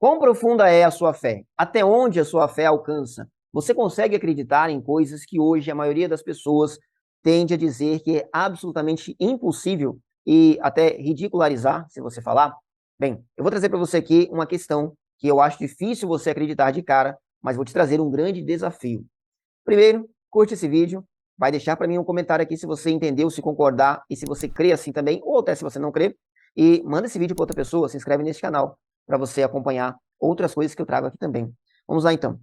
Quão profunda é a sua fé? Até onde a sua fé alcança? Você consegue acreditar em coisas que hoje a maioria das pessoas tende a dizer que é absolutamente impossível e até ridicularizar, se você falar? Bem, eu vou trazer para você aqui uma questão que eu acho difícil você acreditar de cara, mas vou te trazer um grande desafio. Primeiro, curte esse vídeo, vai deixar para mim um comentário aqui se você entendeu, se concordar e se você crê assim também, ou até se você não crê, e manda esse vídeo para outra pessoa, se inscreve nesse canal para você acompanhar outras coisas que eu trago aqui também. Vamos lá então.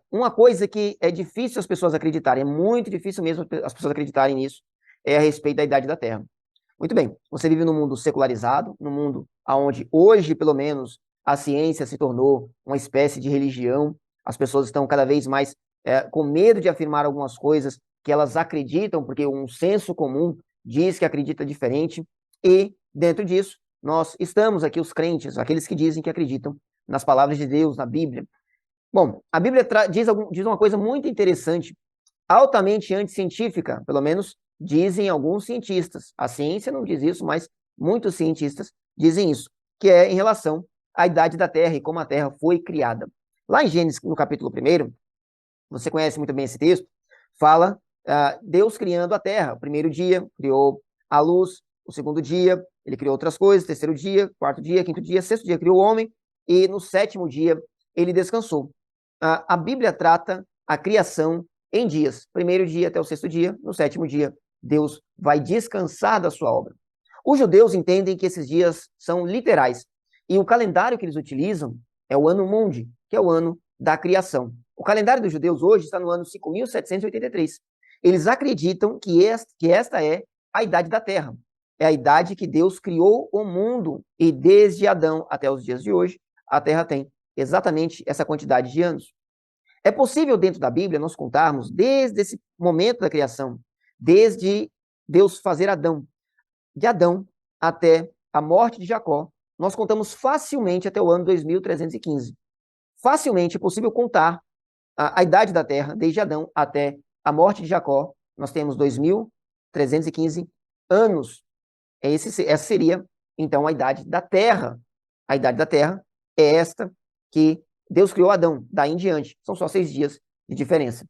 Uma coisa que é difícil as pessoas acreditarem, é muito difícil mesmo as pessoas acreditarem nisso, é a respeito da idade da Terra. Muito bem, você vive num mundo secularizado, num mundo onde hoje, pelo menos, a ciência se tornou uma espécie de religião, as pessoas estão cada vez mais com medo de afirmar algumas coisas que elas acreditam, porque um senso comum diz que acredita diferente, e dentro disso, nós estamos aqui, os crentes, aqueles que dizem que acreditam nas palavras de Deus, na Bíblia. Bom, a Bíblia diz uma coisa muito interessante, altamente anticientífica, pelo menos dizem alguns cientistas. A ciência não diz isso, mas muitos cientistas dizem isso, que é em relação à idade da Terra e como a Terra foi criada. Lá em Gênesis, no capítulo 1, você conhece muito bem esse texto, fala Deus criando a Terra. O primeiro dia, criou a luz. O segundo dia, ele criou outras coisas. Terceiro dia, quarto dia, quinto dia, sexto dia, criou o homem. E no sétimo dia, ele descansou. A Bíblia trata a criação em dias. Primeiro dia até o sexto dia. No sétimo dia, Deus vai descansar da sua obra. Os judeus entendem que esses dias são literais. E o calendário que eles utilizam é o ano Mundi, que é o ano da criação. O calendário dos judeus hoje está no ano 5.783. Eles acreditam que esta é a idade da Terra. É a idade que Deus criou o mundo. E desde Adão até os dias de hoje, a Terra tem exatamente essa quantidade de anos. É possível, dentro da Bíblia, nós contarmos desde esse momento da criação, desde Deus fazer Adão, de Adão até a morte de Jacó, nós contamos facilmente até o ano 2315. Facilmente é possível contar a idade da Terra, desde Adão até a morte de Jacó. Nós temos 2315 anos. Essa seria, então, a idade da Terra. A idade da Terra é esta que Deus criou Adão, daí em diante. São só 6 dias de diferença.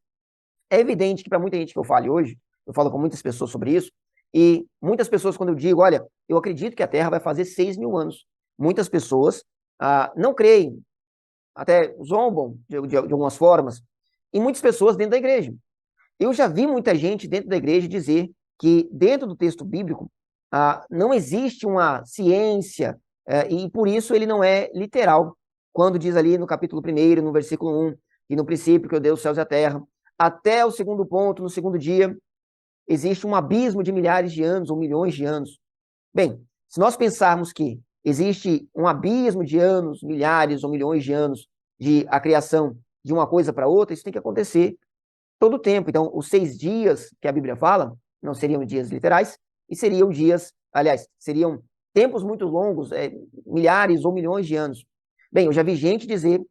É evidente que para muita gente que eu fale hoje, eu falo com muitas pessoas sobre isso, e muitas pessoas, quando eu digo, olha, eu acredito que a Terra vai fazer 6.000 anos, muitas pessoas não creem, até zombam de algumas formas, e muitas pessoas dentro da igreja. Eu já vi muita gente dentro da igreja dizer que dentro do texto bíblico não existe uma ciência e por isso ele não é literal. Quando diz ali no capítulo 1, no versículo 1, que no princípio criou Deus os céus e a terra, até o segundo ponto, no segundo dia, existe um abismo de milhares de anos ou milhões de anos. Bem, se nós pensarmos que existe um abismo de anos, milhares ou milhões de anos de a criação de uma coisa para outra, isso tem que acontecer todo o tempo. Então, os 6 dias que a Bíblia fala não seriam dias literais, e seriam dias, aliás, seriam tempos muito longos, milhares ou milhões de anos. Bem, eu já vi gente dizer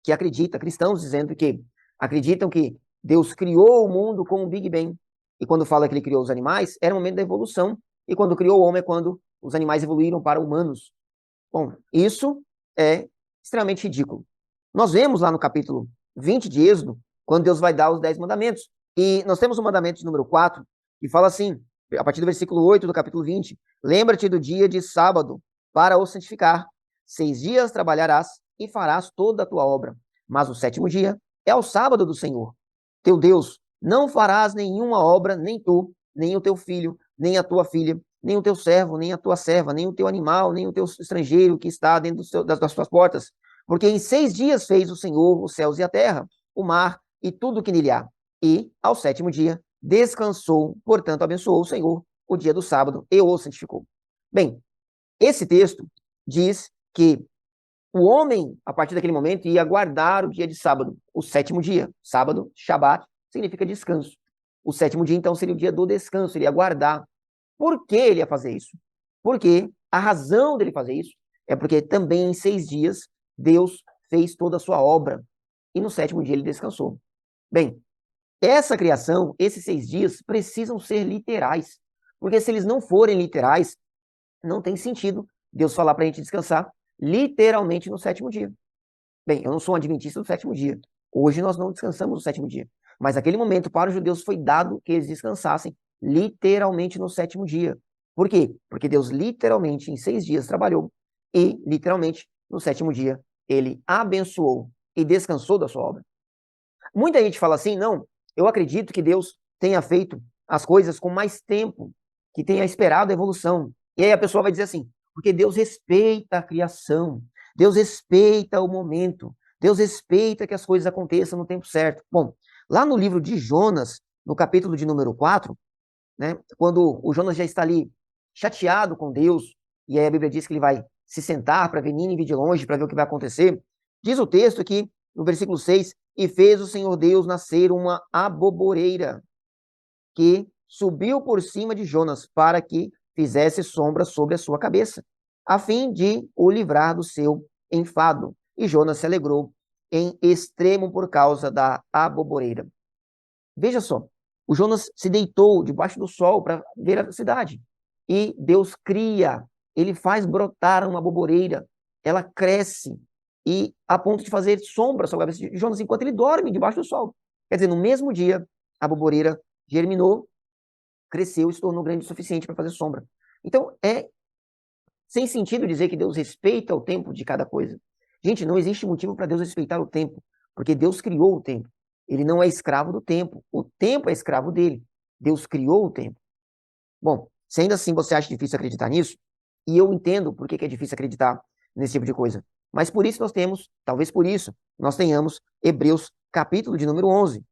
que acredita, cristãos dizendo que acreditam que Deus criou o mundo com o Big Bang. E quando fala que ele criou os animais, era o momento da evolução. E quando criou o homem é quando os animais evoluíram para humanos. Bom, isso é extremamente ridículo. Nós vemos lá no capítulo 20 de Êxodo, quando Deus vai dar os 10 mandamentos. E nós temos o mandamento de número 4, que fala assim, a partir do versículo 8 do capítulo 20, lembra-te do dia de sábado para o santificar. 6 dias trabalharás e farás toda a tua obra. Mas o 7º dia é o sábado do Senhor, teu Deus. Não farás nenhuma obra, nem tu, nem o teu filho, nem a tua filha, nem o teu servo, nem a tua serva, nem o teu animal, nem o teu estrangeiro que está dentro das tuas portas. Porque em 6 dias fez o Senhor os céus e a terra, o mar e tudo que nele há. E, ao 7º dia, descansou, portanto, abençoou o Senhor o dia do sábado e o santificou. Bem, esse texto diz que o homem, a partir daquele momento, ia guardar o dia de sábado, o 7º dia. Sábado, Shabat, significa descanso. O 7º dia, então, seria o dia do descanso, ele ia guardar. Por que ele ia fazer isso? Porque a razão dele fazer isso é porque também em 6 dias Deus fez toda a sua obra e no 7º dia ele descansou. Bem, essa criação, esses 6 dias precisam ser literais, porque se eles não forem literais, não tem sentido Deus falar para a gente descansar, literalmente no sétimo dia. Bem, eu não sou um adventista do sétimo dia. Hoje nós não descansamos no sétimo dia. Mas naquele momento, para os judeus, foi dado que eles descansassem literalmente no sétimo dia. Por quê? Porque Deus literalmente em 6 dias trabalhou e literalmente no sétimo dia ele abençoou e descansou da sua obra. Muita gente fala assim, não, eu acredito que Deus tenha feito as coisas com mais tempo, que tenha esperado a evolução. E aí a pessoa vai dizer assim, porque Deus respeita a criação, Deus respeita o momento, Deus respeita que as coisas aconteçam no tempo certo. Bom, lá no livro de Jonas, no capítulo de número 4, né, quando o Jonas já está ali chateado com Deus, e aí a Bíblia diz que ele vai se sentar para ver Nínive de longe, para ver o que vai acontecer, diz o texto que, no versículo 6, e fez o Senhor Deus nascer uma aboboreira que subiu por cima de Jonas para que fizesse sombra sobre a sua cabeça, a fim de o livrar do seu enfado. E Jonas se alegrou em extremo por causa da aboboreira. Veja só, o Jonas se deitou debaixo do sol para ver a cidade. E Deus cria, ele faz brotar uma aboboreira, ela cresce e a ponto de fazer sombra sobre a cabeça de Jonas enquanto ele dorme debaixo do sol. Quer dizer, no mesmo dia, a aboboreira germinou, cresceu e se tornou grande o suficiente para fazer sombra. Então, é sem sentido dizer que Deus respeita o tempo de cada coisa. Gente, não existe motivo para Deus respeitar o tempo, porque Deus criou o tempo. Ele não é escravo do tempo. O tempo é escravo dele. Deus criou o tempo. Bom, se ainda assim você acha difícil acreditar nisso, e eu entendo por que é difícil acreditar nesse tipo de coisa, mas por isso nós temos, talvez por isso, nós tenhamos Hebreus capítulo de número 11.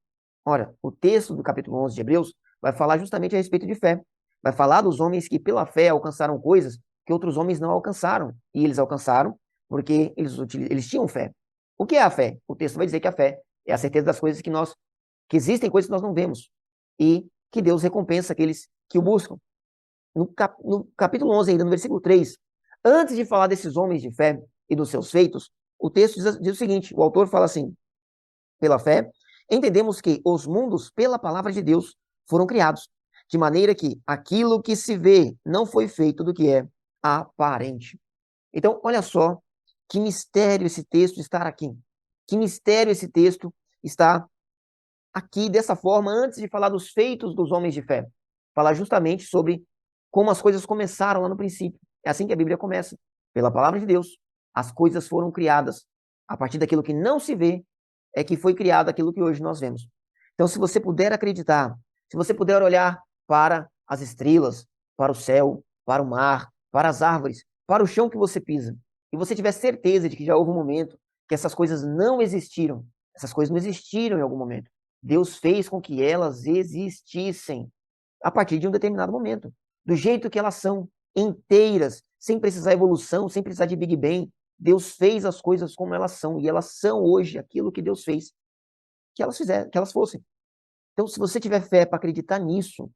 Ora, o texto do capítulo 11 de Hebreus vai falar justamente a respeito de fé. Vai falar dos homens que pela fé alcançaram coisas que outros homens não alcançaram. E eles alcançaram porque eles tinham fé. O que é a fé? O texto vai dizer que a fé é a certeza das coisas que existem coisas que nós não vemos. E que Deus recompensa aqueles que o buscam. No capítulo 11, ainda no versículo 3, antes de falar desses homens de fé e dos seus feitos, o texto diz o seguinte, o autor fala assim, pela fé, entendemos que os mundos, pela palavra de Deus, foram criados, de maneira que aquilo que se vê não foi feito do que é aparente. Então, olha só que mistério esse texto estar aqui. Que mistério esse texto está aqui dessa forma, antes de falar dos feitos dos homens de fé. Falar justamente sobre como as coisas começaram lá no princípio. É assim que a Bíblia começa. Pela palavra de Deus, as coisas foram criadas. A partir daquilo que não se vê, é que foi criado aquilo que hoje nós vemos. Então, se você puder acreditar, se você puder olhar para as estrelas, para o céu, para o mar, para as árvores, para o chão que você pisa, e você tiver certeza de que já houve um momento que essas coisas não existiram, essas coisas não existiram em algum momento. Deus fez com que elas existissem a partir de um determinado momento, do jeito que elas são, inteiras, sem precisar de evolução, sem precisar de Big Bang. Deus fez as coisas como elas são, e elas são hoje aquilo que Deus fez que elas fizeram, que elas fossem. Então, se você tiver fé para acreditar nisso,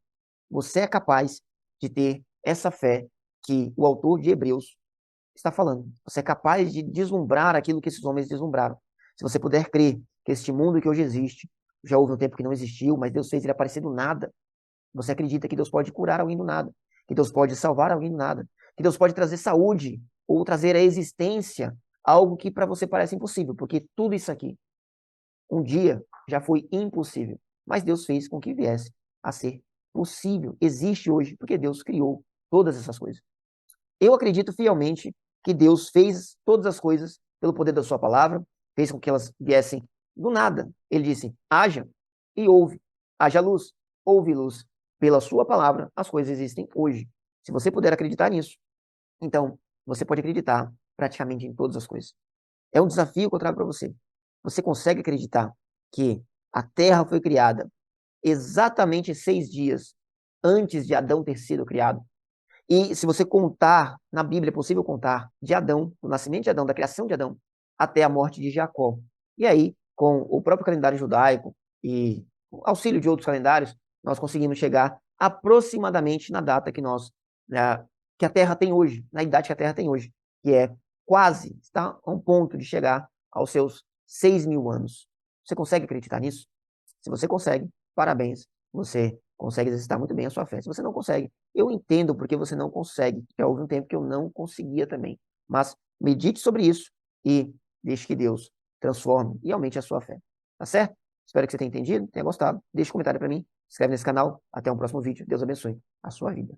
você é capaz de ter essa fé que o autor de Hebreus está falando. Você é capaz de deslumbrar aquilo que esses homens deslumbraram. Se você puder crer que este mundo que hoje existe, já houve um tempo que não existiu, mas Deus fez ele aparecer do nada. Você acredita que Deus pode curar alguém do nada, que Deus pode salvar alguém do nada, que Deus pode trazer saúde ou trazer à existência algo que para você parece impossível, porque tudo isso aqui um dia já foi impossível, mas Deus fez com que viesse a ser possível. Existe hoje porque Deus criou todas essas coisas. Eu acredito fielmente que Deus fez todas as coisas pelo poder da sua palavra, fez com que elas viessem do nada. Ele disse: haja e houve. Haja luz, houve luz. Pela sua palavra, as coisas existem hoje. Se você puder acreditar nisso, então você pode acreditar praticamente em todas as coisas. É um desafio que eu trago para você. Você consegue acreditar que a Terra foi criada exatamente 6 dias antes de Adão ter sido criado? E se você contar, na Bíblia é possível contar, de Adão, do nascimento de Adão, da criação de Adão, até a morte de Jacó. E aí, com o próprio calendário judaico e o auxílio de outros calendários, nós conseguimos chegar aproximadamente na data que que a Terra tem hoje, na idade que a Terra tem hoje, que é quase, está a um ponto de chegar aos seus 6.000 anos. Você consegue acreditar nisso? Se você consegue, parabéns, você consegue exercitar muito bem a sua fé. Se você não consegue, eu entendo porque você não consegue. Já houve um tempo que eu não conseguia também. Mas medite sobre isso e deixe que Deus transforme e aumente a sua fé. Tá certo? Espero que você tenha entendido, tenha gostado. Deixe um comentário para mim, se inscreve nesse canal. Até o próximo vídeo. Deus abençoe a sua vida.